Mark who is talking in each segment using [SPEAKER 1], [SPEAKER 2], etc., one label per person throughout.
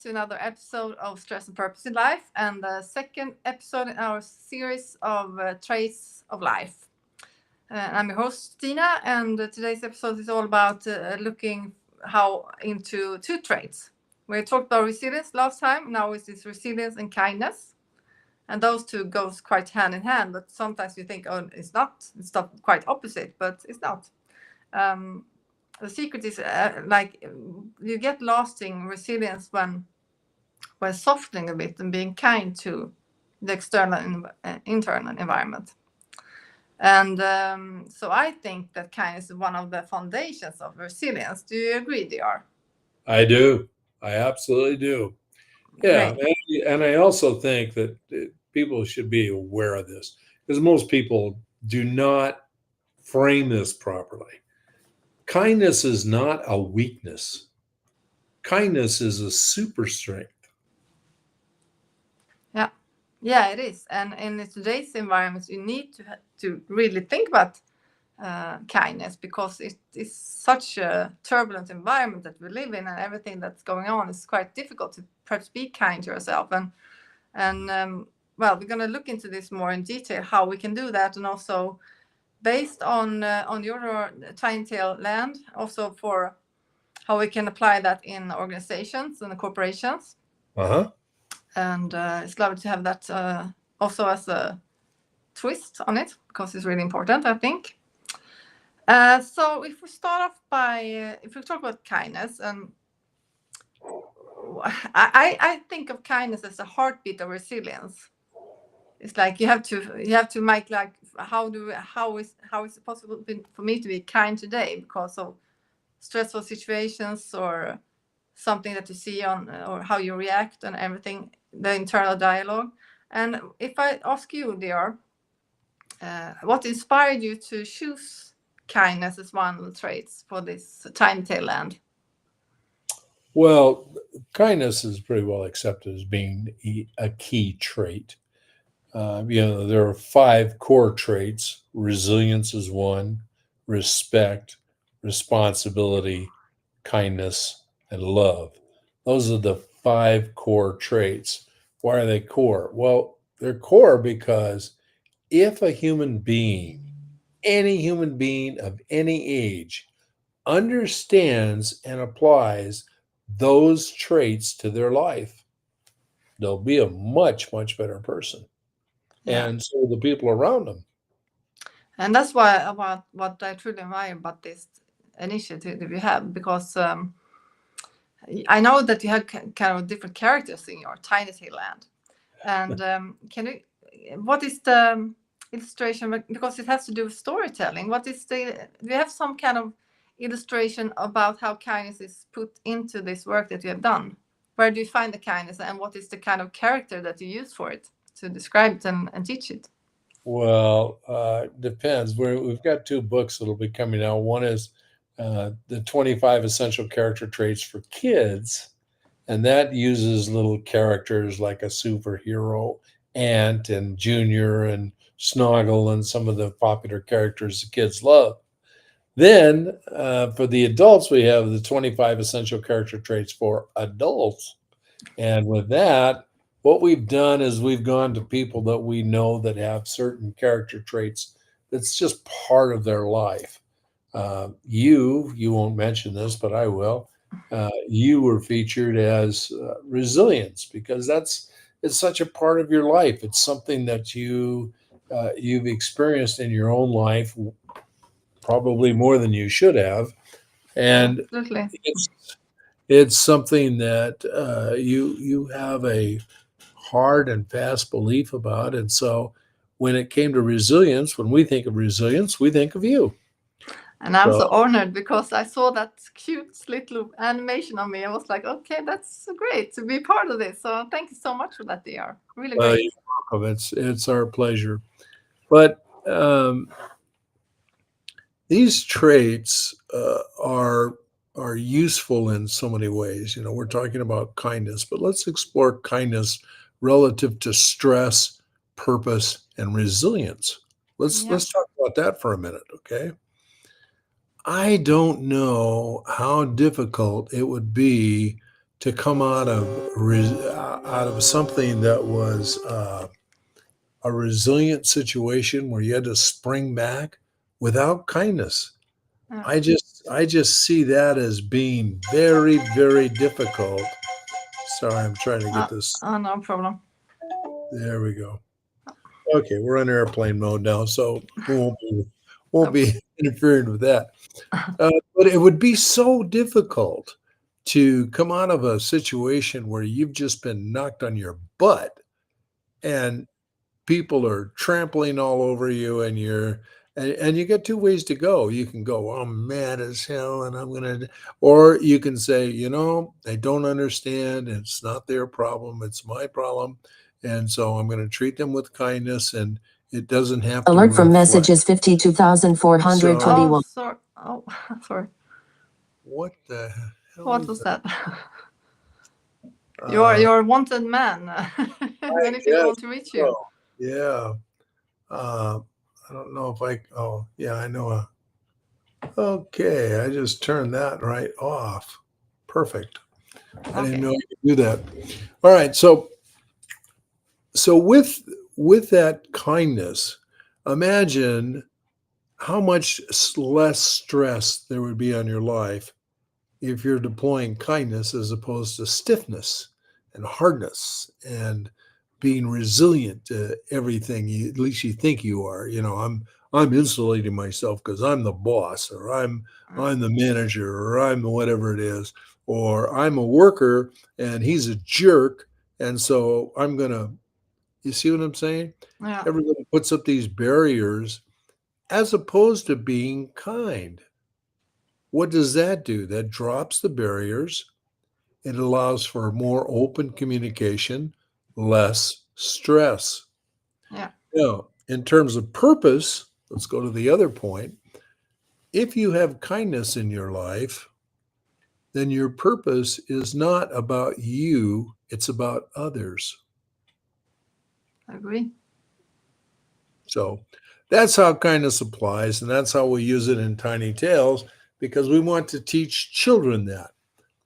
[SPEAKER 1] to another episode of Stress and Purpose in Life, and the second episode in our series of Traits of Life. I'm your host Stina, and today's episode is all about looking how into two traits. We talked about resilience last time. Now it's resilience and kindness, and those two goes quite hand in hand. But sometimes you think, oh, it's not. It's not quite opposite, but it's not. Um, the secret is you get lasting resilience when softening a bit and being kind to the external and internal environment. And so I think that kindness is one of the foundations of resilience. Do you agree, DR?
[SPEAKER 2] I do. I absolutely do. Yeah,
[SPEAKER 1] Great.
[SPEAKER 2] and I also think that people should be aware of this because most people do not frame this properly. Kindness is not a weakness. Kindness is a super strength.
[SPEAKER 1] Yeah, yeah, it is. And in today's environment, you need to really think about kindness because it is such a turbulent environment that we live in, and everything that's going on is quite difficult to perhaps be kind to yourself. And well, we're going to look into this more in detail how we can do that, and also based on your tiny tail land, also for how we can apply that in organizations and corporations.
[SPEAKER 2] Uh-huh.
[SPEAKER 1] And it's lovely to have that also as a twist on it because it's really important, I think. So if we start off by if we talk about kindness, and I think of kindness as a heartbeat of resilience. It's like you have to make, like, how is it possible for me to be kind today because of stressful situations or something that you see on or how you react and everything, the internal dialogue. And if I ask you, dear, what inspired you to choose kindness as one of the traits for this tiny tail land?
[SPEAKER 2] Well, kindness is pretty well accepted as being a key trait. There are five core traits. Resilience is one, respect, responsibility, kindness, and love. Those are the five core traits. Why are they core? Well, they're core because if a human being, any human being of any age, understands and applies those traits to their life, they'll be a much, much better person.
[SPEAKER 1] Yeah.
[SPEAKER 2] And so the people around them.
[SPEAKER 1] And that's why about what I truly admire about this initiative that we have, because I know that you have kind of different characters in your tiny tail land. And can you, what is the illustration? Because it has to do with storytelling. What is the, do you have some kind of illustration about how kindness is put into this work that you have done? Where do you find the kindness, and what is the kind of character that you use for it to describe it and teach it?
[SPEAKER 2] Well, depends. We've got two books that'll be coming out. One is the 25 essential character traits for kids, and that uses little characters like a superhero, Ant and Junior and Snoggle, and some of the popular characters the kids love. Then for the adults, we have the 25 essential character traits for adults. And with that, what we've done is we've gone to people that we know that have certain character traits that's just part of their life. You won't mention this, but I will. You were featured as resilience because it's such a part of your life. It's something that you've experienced in your own life, probably more than you should have, and
[SPEAKER 1] Absolutely.
[SPEAKER 2] it's it's something that you have a hard and fast belief about. And so when it came to resilience, when we think of resilience, we think of you.
[SPEAKER 1] And I'm
[SPEAKER 2] So
[SPEAKER 1] so honored because I saw that cute little animation on me. I was like, okay, that's great to be part of this. So thank you so much for that, DR. Really great.
[SPEAKER 2] you're welcome. It's our pleasure. But these traits are useful in so many ways. We're talking about kindness, but let's explore kindness relative to stress, purpose, and resilience.
[SPEAKER 1] Yeah.
[SPEAKER 2] Let's talk about that for a minute, okay? I don't know how difficult it would be to come out of something that was a resilient situation where you had to spring back without kindness.
[SPEAKER 1] Yeah.
[SPEAKER 2] I just see that as being very, very difficult. Sorry, I'm trying to get this.
[SPEAKER 1] No problem.
[SPEAKER 2] There we go. Okay, we're on airplane mode now, so we won't be interfering with that. But it would be so difficult to come out of a situation where you've just been knocked on your butt and people are trampling all over you and you got two ways to go. You can go, I'm mad as hell and I'm gonna, or you can say, they don't understand, and it's not their problem, it's my problem. And so I'm going to treat them with kindness, and it doesn't have to
[SPEAKER 3] Alert from
[SPEAKER 2] reflect.
[SPEAKER 3] messages 52,421.
[SPEAKER 1] Oh, sorry. Oh, sorry.
[SPEAKER 2] What the hell?
[SPEAKER 1] What was that? You're a wanted man. Many people want to reach you.
[SPEAKER 2] Yeah. I don't know if oh, yeah, I know. Okay, I just turned that right off. Perfect. I didn't know you could do that. All right, so with that kindness, imagine how much less stress there would be on your life if you're deploying kindness as opposed to stiffness and hardness and being resilient to everything at least you think you are. I'm insulating myself because I'm the boss, or I'm the manager, or I'm whatever it is, or I'm a worker and he's a jerk, and so I'm gonna. You see what I'm saying?
[SPEAKER 1] Yeah.
[SPEAKER 2] Everybody puts up these barriers as opposed to being kind. What does that do? That drops the barriers. It allows for more open communication, less stress.
[SPEAKER 1] Yeah.
[SPEAKER 2] Now, in terms of purpose, let's go to the other point. If you have kindness in your life, then your purpose is not about you, it's about others.
[SPEAKER 1] I agree.
[SPEAKER 2] So that's how kindness applies, and that's how we use it in Tiny Tales, because we want to teach children that.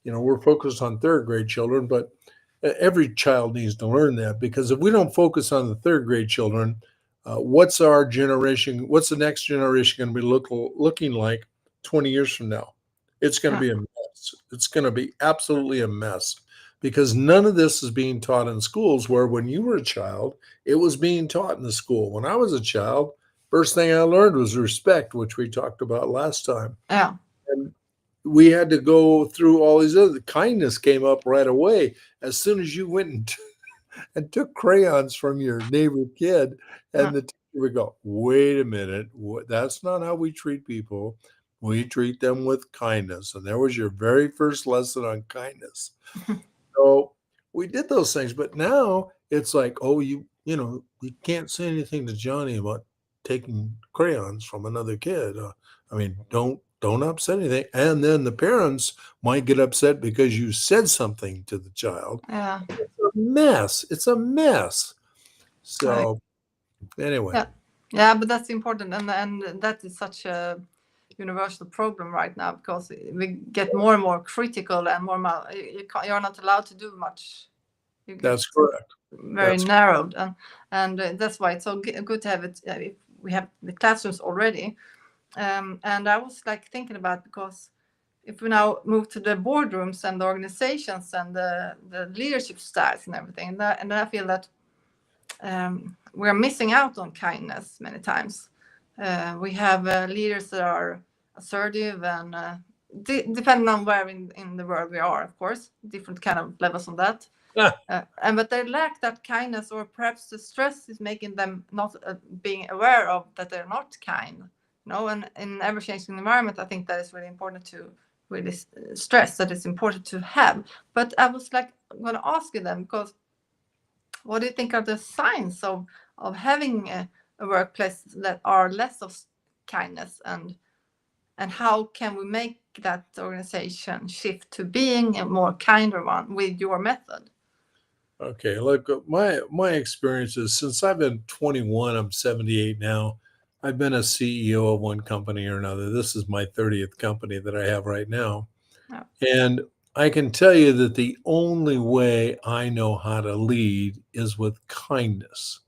[SPEAKER 2] We're focused on third grade children, but every child needs to learn that, because if we don't focus on the third grade children, what's our generation, what's the next generation going to be looking like 20 years from now? It's going to be a mess. It's going to be absolutely a mess, because none of this is being taught in schools, where when you were a child, it was being taught in the school. When I was a child, first thing I learned was respect, which we talked about last time.
[SPEAKER 1] Yeah.
[SPEAKER 2] And we had to go through all these other. Kindness came up right away as soon as you went and took crayons from your neighbor kid, and the teacher would go, wait a minute, that's not how we treat people. We treat them with kindness. And there was your very first lesson on kindness. So we did those things, but now it's like, oh, you can't say anything to Johnny about taking crayons from another kid. Don't upset anything. And then the parents might get upset because you said something to the child.
[SPEAKER 1] Yeah.
[SPEAKER 2] It's a mess. So anyway.
[SPEAKER 1] Yeah, but that's important, and that is such a universal problem right now, because we get more and more critical and more. You're not allowed to do much.
[SPEAKER 2] That's correct.
[SPEAKER 1] Very narrowed, and that's why it's so good to have it. If we have the classrooms already. And I was thinking about, because if we now move to the boardrooms and the organizations and the leadership styles and everything, and I feel that we're missing out on kindness many times. We have leaders that are assertive and depending on where in the world we are, of course, different kind of levels on that. But they lack that kindness, or perhaps the stress is making them not being aware of that they're not kind. And in ever-changing environment, I think that is really important to really stress that it's important to have. But I was going to ask you then, because what do you think are the signs of having a workplace that are less of kindness, and how can we make that organization shift to being a more kinder one with your method?
[SPEAKER 2] Okay, look, my experience is, since I've been 21, I'm 78 now. I've been a CEO of one company or another. This is my 30th company that I have right now.
[SPEAKER 1] Yeah.
[SPEAKER 2] And I can tell you that the only way I know how to lead is with kindness,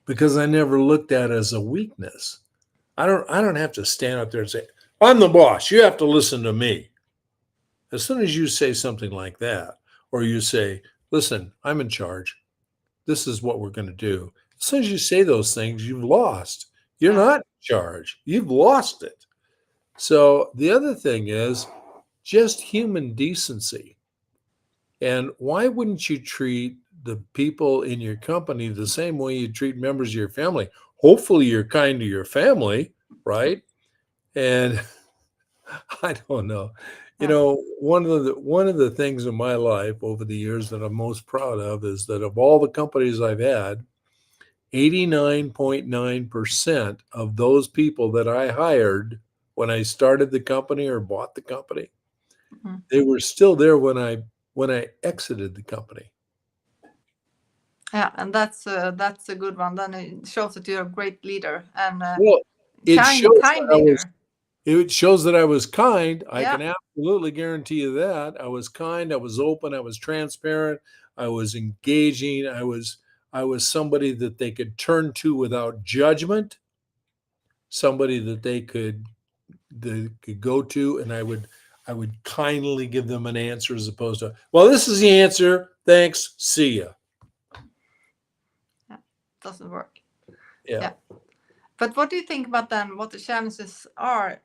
[SPEAKER 2] because I never looked at it as a weakness. I don't have to stand up there and say, "I'm the boss. You have to listen to me." As soon as you say something like that, or you say, "Listen, I'm in charge. This is what we're going to do." As soon as you say those things, you've lost. You're
[SPEAKER 1] Yeah.
[SPEAKER 2] not in charge. You've lost it. So the other thing is just human decency. And why wouldn't you treat the people in your company the same way you treat members of your family? Hopefully, you're kind to your family, right? And I don't know.
[SPEAKER 1] Yeah.
[SPEAKER 2] One of the things in my life over the years that I'm most proud of is that of all the companies I've had, 89.9% of those people that I hired when I started the company or bought the company,
[SPEAKER 1] Mhm.
[SPEAKER 2] they were still there when I exited the company.
[SPEAKER 1] Yeah, and that's a good one. Then it shows that you're a great leader and
[SPEAKER 2] Well, it shows
[SPEAKER 1] kind
[SPEAKER 2] that
[SPEAKER 1] leader.
[SPEAKER 2] it shows that I was kind. I
[SPEAKER 1] Yeah.
[SPEAKER 2] can absolutely guarantee you that. I was kind, I was open, I was transparent, I was engaging, I was somebody that they could turn to without judgment, somebody that they could go to, and I would kindly give them an answer as opposed to, "Well, this is the answer. Thanks. See ya."
[SPEAKER 1] Doesn't work.
[SPEAKER 2] Yeah.
[SPEAKER 1] Yeah. But what do you think about then what the challenges are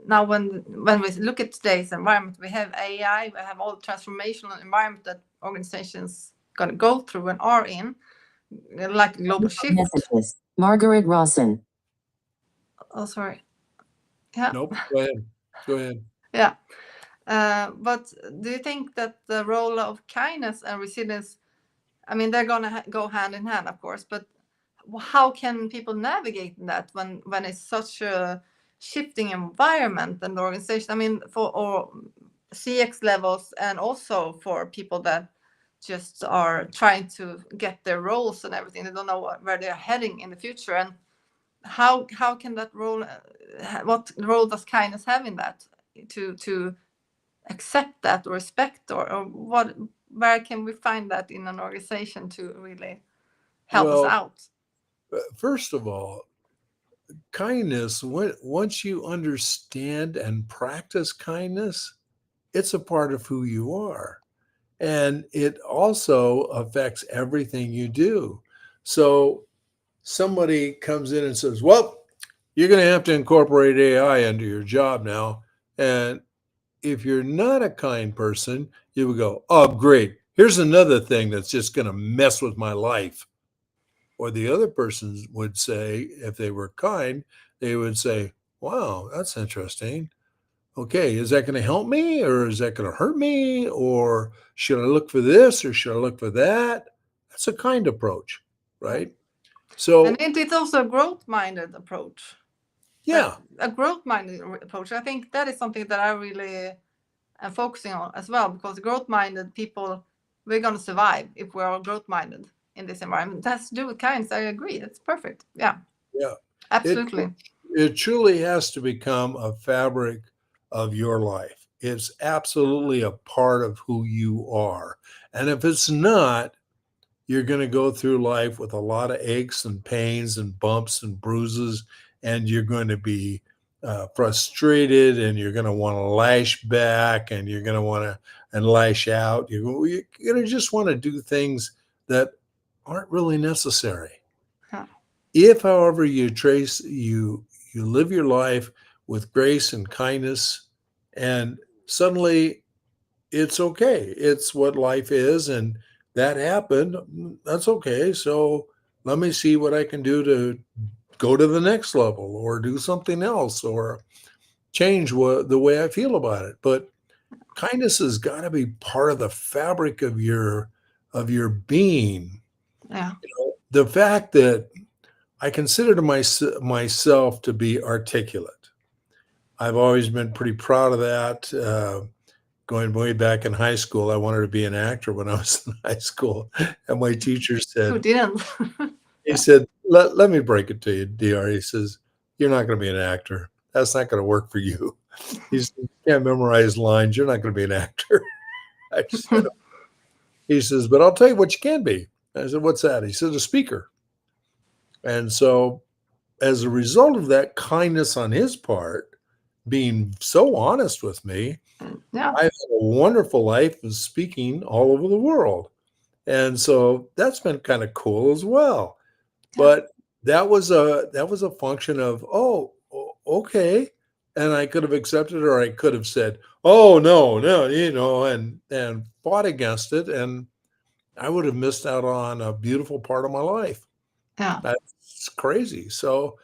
[SPEAKER 1] now when we look at today's environment? We have AI, we have all the transformational environment that organizations gonna go through and are in, like a global shift.
[SPEAKER 3] Messages. Margaret Rawson.
[SPEAKER 1] Oh, sorry. Yeah.
[SPEAKER 2] Nope. Go ahead. Go ahead.
[SPEAKER 1] Yeah. But do you think that the role of kindness and resilience, I mean, they're gonna go hand in hand, of course, but how can people navigate that when it's such a shifting environment and the organization? I mean, for or CX levels and also for people that just are trying to get their roles and everything. They don't know where they're heading in the future, and how can that role? What role does kindness have in that to accept that or respect or what? Where can we find that in an organization to really help us
[SPEAKER 2] Well,
[SPEAKER 1] out?
[SPEAKER 2] first of all, kindness, once you understand and practice kindness, it's a part of who you are. And it also affects everything you do. So somebody comes in and says, "Well, you're going to have to incorporate AI into your job now." And if you're not a kind person, you would go, "Oh, great. Here's another thing that's just going to mess with my life." Or the other person would say, if they were kind, they would say, "Wow, that's interesting. Okay, is that going to help me or is that going to hurt me? Or should I look for this or should I look for that?" That's a kind approach, right?
[SPEAKER 1] And
[SPEAKER 2] So,
[SPEAKER 1] it's also a growth-minded approach.
[SPEAKER 2] yeah,
[SPEAKER 1] A growth-minded approach. I think that is something that I really am focusing on as well, because growth-minded people, we're going to survive if we're all growth-minded in this environment. It has to do with kindness. I agree. It's perfect. Yeah,
[SPEAKER 2] yeah. It
[SPEAKER 1] absolutely.
[SPEAKER 2] it truly has to become a fabric of your life. It's absolutely a part of who you are. And if it's not, you're going to go through life with a lot of aches and pains and bumps and bruises, and you're going to be frustrated, and you're going to want to lash back, and you're going to want to and lash out. You're going to just want to do things that aren't really necessary.
[SPEAKER 1] Huh.
[SPEAKER 2] If, however, you live your life with grace and kindness, and suddenly it's okay. It's what life is, and that happened. That's okay. So let me see what I can do to go to the next level or do something else or change the way I feel about it. But kindness has got to be part of the fabric of your being.
[SPEAKER 1] Yeah.
[SPEAKER 2] The fact that I consider myself to be articulate. I've always been pretty proud of that. Going way back in high school, I wanted to be an actor when I was in high school. And my teacher
[SPEAKER 1] Who
[SPEAKER 2] said,
[SPEAKER 1] didn't?
[SPEAKER 2] he said, let me break it to you, DR. He says, "You're not going to be an actor. That's not going to work for you." He said, "You can't memorize lines. You're not going to be an actor." I said, he says, "But I'll tell you what you can be." I said, "What's that?" He said, "A speaker." And so, as a result of that kindness on his part, being so honest with me,
[SPEAKER 1] Yeah.
[SPEAKER 2] I've had a wonderful life of speaking all over the world. And so that's been kind of cool as well.
[SPEAKER 1] Yeah.
[SPEAKER 2] But that was a function of, oh, okay. And I could have accepted, or I could have said, "Oh, no, and fought against it, and I would have missed out on a beautiful part of my life.
[SPEAKER 1] Yeah.
[SPEAKER 2] That's crazy. So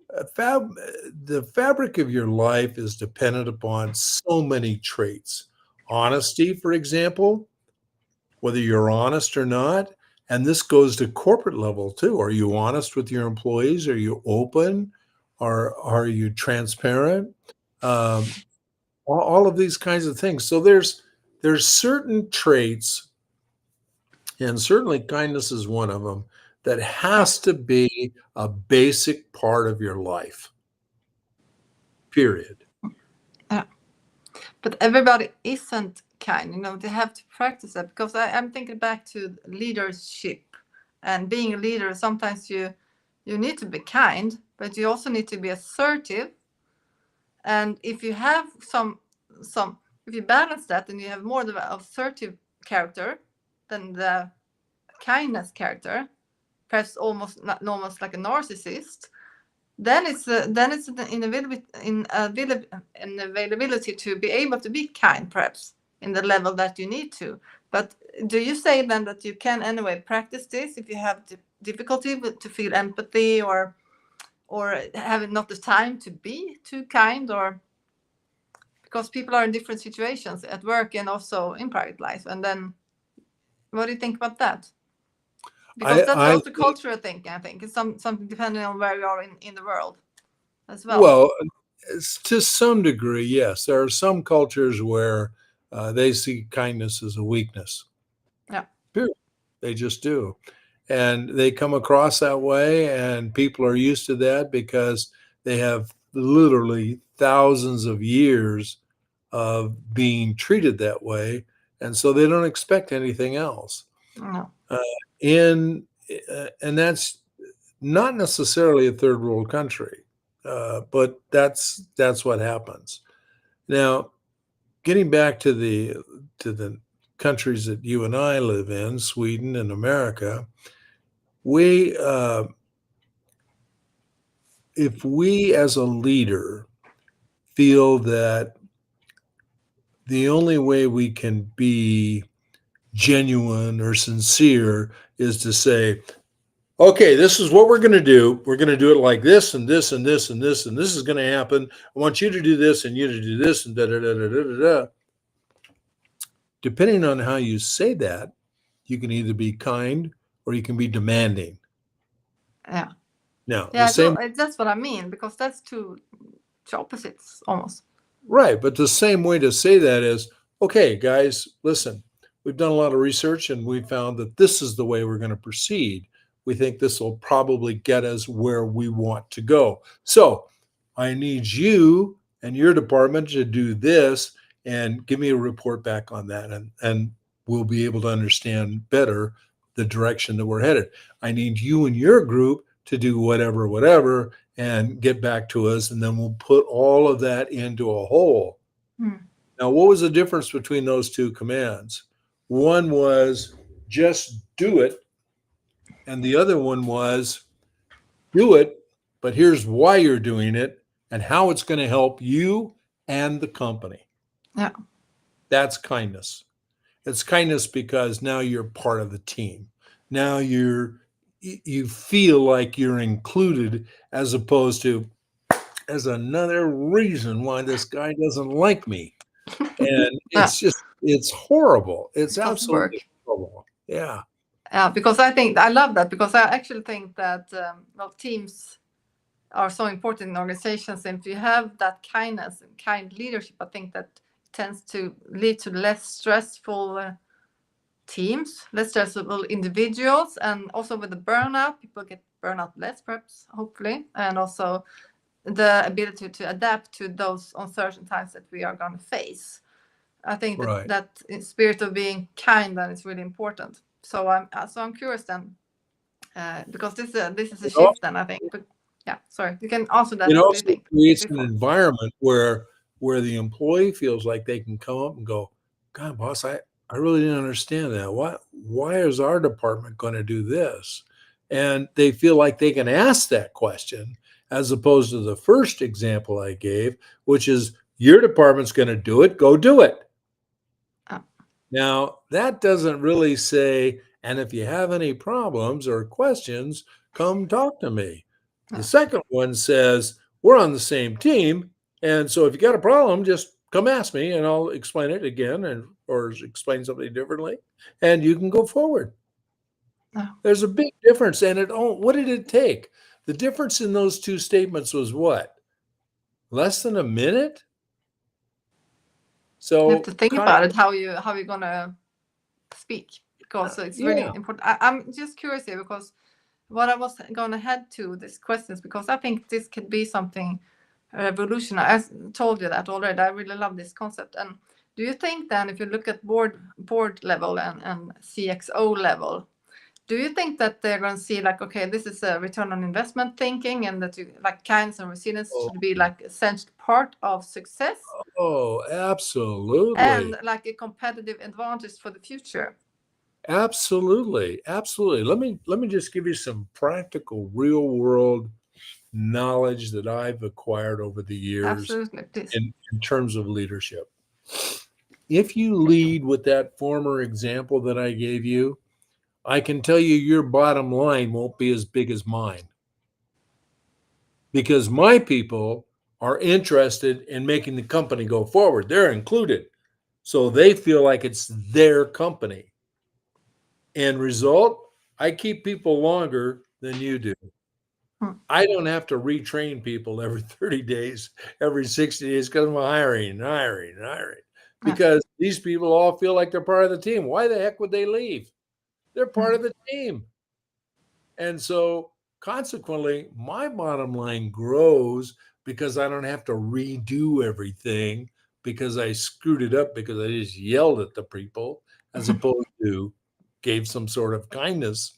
[SPEAKER 2] the fabric of your life is dependent upon so many traits. Honesty, for example, whether you're honest or not. And this goes to corporate level too. Are you honest with your employees? Are you open? Are you transparent? Um, all of these kinds of things. So there's certain traits, and certainly kindness is one of them, that has to be a basic part of your life. Period.
[SPEAKER 1] Yeah. But everybody isn't kind. They have to practice that, because I'm thinking back to leadership and being a leader. Sometimes you need to be kind, but you also need to be assertive. And if you have some if you balance that, and you have more of the assertive character than the kindness character, perhaps almost like a narcissist, then it's an availability to be able to be kind, perhaps in the level that you need to. But do you say then that you can anyway practice this if you have difficulty to feel empathy, or have not the time to be too kind, or because people are in different situations at work and also in private life? And then what do you think about that? Because that's
[SPEAKER 2] I
[SPEAKER 1] also cultural thinking. I think it's something depending on where you are in the world as well.
[SPEAKER 2] Well, to some degree, yes. There are some cultures where they see kindness as a weakness.
[SPEAKER 1] Yeah.
[SPEAKER 2] Period. They just do. And they come across that way, and people are used to that because they have literally thousands of years of being treated that way. And so they don't expect anything else.
[SPEAKER 1] No.
[SPEAKER 2] In And that's not necessarily a third world country, but that's what happens. Now, getting back to the countries that you and I live in, Sweden and America, we if we as a leader feel that the only way we can be genuine or sincere is to say, "Okay, this is what we're going to do. We're going to do it like this and this and this and this, and this is going to happen. I want you to do this and you to do this and da da da da da da da." Depending on how you say that, you can either be kind or you can be demanding.
[SPEAKER 1] Yeah.
[SPEAKER 2] Now,
[SPEAKER 1] Yeah.
[SPEAKER 2] the same
[SPEAKER 1] That's what I mean, because that's two opposites almost.
[SPEAKER 2] right, but the same way to say that is, "Okay, guys, listen, we've done a lot of research and we found that this is the way we're going to proceed. We think this will probably get us where we want to go. So I need you and your department to do this and give me a report back on that. And we'll be able to understand better the direction that we're headed. I need you and your group to do whatever, and get back to us. And then we'll put all of that into a whole." Now, what was the difference between those two commands? One was just do it, and the other one was do it, but here's why you're doing it and how it's going to help you and the company.
[SPEAKER 1] Yeah.
[SPEAKER 2] That's kindness. It's kindness because now you're part of the team. Now you feel like you're included, as opposed to as another reason why this guy doesn't like me. And it's horrible. It's
[SPEAKER 1] It doesn't
[SPEAKER 2] absolutely
[SPEAKER 1] work.
[SPEAKER 2] horrible. Yeah.
[SPEAKER 1] Yeah, because I love that, because I actually think that teams are so important in organizations. And if you have that kindness and kind leadership, I think that tends to lead to less stressful teams, less stressful individuals, and also with the burnout, people get burnout less, perhaps, hopefully, and also the ability to adapt to those uncertain times that we are going to face. I think that
[SPEAKER 2] Right.
[SPEAKER 1] that spirit of being kind then is really important. So I'm curious then, because this is a
[SPEAKER 2] It also,
[SPEAKER 1] shift then, I think. But yeah, sorry, you can answer that.
[SPEAKER 2] it
[SPEAKER 1] What do you
[SPEAKER 2] also
[SPEAKER 1] think
[SPEAKER 2] creates an
[SPEAKER 1] before?
[SPEAKER 2] environment where the employee feels like they can come up and go, God, boss, I really didn't understand that. Why is our department going to do this? And they feel like they can ask that question as opposed to the first example I gave, which is your department's going to do it, go do it.
[SPEAKER 1] Oh.
[SPEAKER 2] Now, that doesn't really say, and if you have any problems or questions, come talk to me.
[SPEAKER 1] Yeah.
[SPEAKER 2] The second one says, we're on the same team. And so if you got a problem, just come ask me and I'll explain it again or explain something differently and you can go forward.
[SPEAKER 1] Oh.
[SPEAKER 2] There's a big difference. And what did it take? The difference in those two statements was what? Less than a minute?
[SPEAKER 1] You have
[SPEAKER 2] So
[SPEAKER 1] to think about it, how you're gonna speak, because it's really important. I'm just curious here because what I was gonna head to these questions, because I think this could be something revolutionary. I told you that already. I really love this concept. And do you think then, if you look at board level and CXO level, do you think that they're going to see like, okay, this is a return on investment thinking, and that you like kindness and resilience should be like essential part of success?
[SPEAKER 2] Oh, absolutely.
[SPEAKER 1] And like a competitive advantage for the future.
[SPEAKER 2] Absolutely. Absolutely. Let me just give you some practical real world knowledge that I've acquired over the years
[SPEAKER 1] Absolutely, please.
[SPEAKER 2] in terms of leadership. If you lead with that former example that I gave you, I can tell you your bottom line won't be as big as mine because my people are interested in making the company go forward. They're included. So they feel like it's their company. End result, I keep people longer than you do. I don't have to retrain people every 30 days, every 60 days because I'm hiring. Because these people all feel like they're part of the team. Why the heck would they leave? They're part of the team. And so consequently, my bottom line grows because I don't have to redo everything because I screwed it up because I just yelled at the people as opposed to gave some sort of kindness.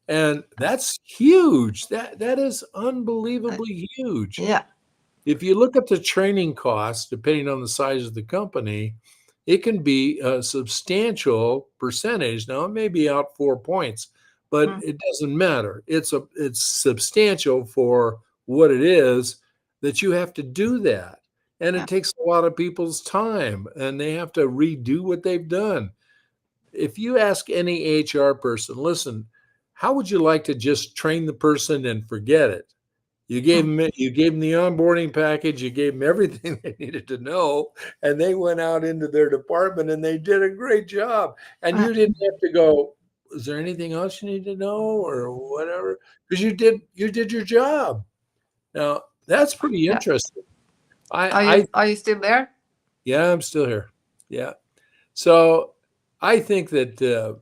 [SPEAKER 2] And that's huge. That is unbelievably huge.
[SPEAKER 1] Yeah.
[SPEAKER 2] If you look at the training costs, depending on the size of the company, it can be a substantial percentage. Now it may be out 4 points, but it doesn't matter. It's substantial for what it is that you have to do that. And it takes a lot of people's time and they have to redo what they've done. If you ask any HR person, listen, how would you like to just train the person and forget it? You gave them the onboarding package, you gave them everything they needed to know, and they went out into their department and they did a great job. And you didn't have to go, is there anything else you need to know or whatever? Because you did your job. Now that's pretty interesting.
[SPEAKER 1] Are you still there?
[SPEAKER 2] Yeah, I'm still here. Yeah. So I think that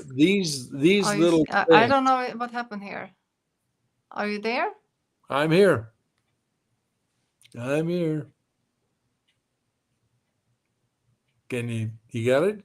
[SPEAKER 2] these little
[SPEAKER 1] I
[SPEAKER 2] things,
[SPEAKER 1] don't know what happened here. Are you there?
[SPEAKER 2] I'm here. I'm here. Can you got it?